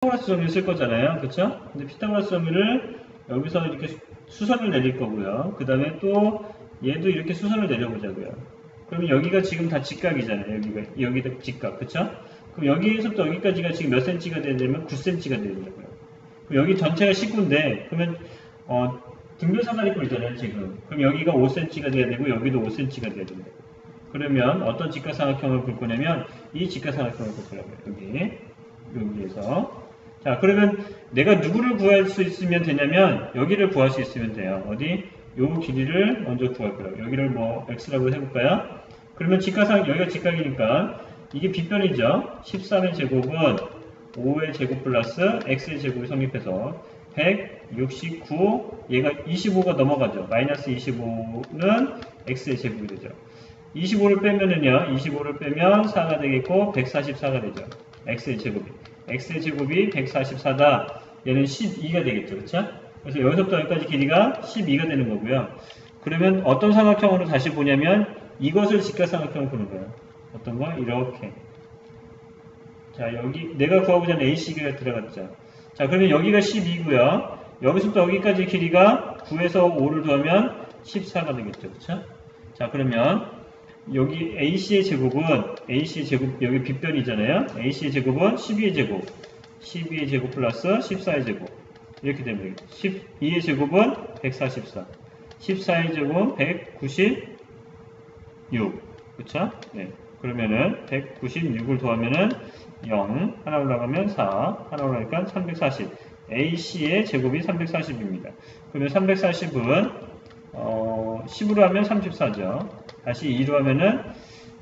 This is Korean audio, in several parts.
피타고라스 정리를 쓸 거잖아요. 그쵸? 근데 피타고라스 정리를 여기서 이렇게 수선을 내릴 거고요. 그 다음에 또 얘도 이렇게 수선을 내려보자고요. 그러면 여기가 지금 다 직각이잖아요. 여기가 직각. 그쵸? 그럼 여기에서부터 여기까지가 지금 몇 cm가 돼야 되면 9cm가 돼야 되고요. 여기 전체가 19인데, 그러면, 등변사다리꼴이잖아요, 지금. 그럼 여기가 5cm가 돼야 되고, 여기도 5cm가 돼야 된다. 그러면 어떤 직각삼각형을 볼 거냐면, 이 직각삼각형을 볼 거라고요, 여기에서. 자, 그러면 내가 누구를 구할 수 있으면 되냐면, 여기를 구할 수 있으면 돼요. 어디? 요 길이를 먼저 구할 거라고. 여기를 뭐, x라고 해볼까요? 그러면 여기가 직각이니까, 이게 빗변이죠. 13의 제곱은 5의 제곱 플러스 x의 제곱이 성립해서 169, 얘가 25가 넘어가죠. 마이너스 25는 x의 제곱이 되죠. 25를 빼면은요, 25를 빼면 4가 되겠고 144가 되죠. x의 제곱이 144다. 얘는 12가 되겠죠. 그쵸? 그래서 여기서부터 여기까지 길이가 12가 되는 거고요. 그러면 어떤 삼각형으로 다시 보냐면 이것을 직각삼각형으로 보는 거예요. 어떤 거? 이렇게. 자, 여기 내가 구하고자 하는 AC가 들어갔죠. 자, 그러면 여기가 12고요. 여기서부터 여기까지 길이가 9에서 5를 더하면 14가 되겠죠. 그쵸? 자, 그러면 여기 AC의 제곱, 여기 빗변이잖아요. AC의 제곱은 12의 제곱 플러스 14의 제곱. 이렇게 되면 되겠죠. 12의 제곱은 144. 14의 제곱은 196. 그쵸? 네. 그러면은 196을 더하면은 0, 하나 올라가면 4, 하나 올라가니까 340. AC의 제곱이 340입니다. 그러면 340은 10으로 하면 34죠. 다시 2로 하면은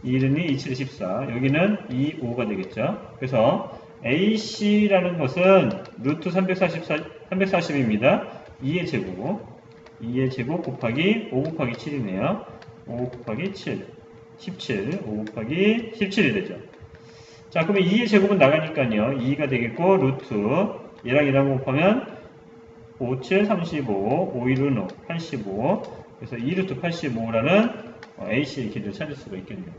1은 2, 2, 7, 14. 여기는 2, 5가 되겠죠. 그래서 AC라는 것은 루트 340입니다. 2의 제곱 곱하기 5 곱하기 7이네요. 5 곱하기 7. 17, 5 곱하기 17이 되죠. 자, 그러면 2의 제곱은 나가니까요. 2가 되겠고, 루트, 얘랑 곱하면 5, 7, 35, 5, 1은 85. 그래서 2루트 85라는 AC의 길이를 찾을 수가 있겠네요.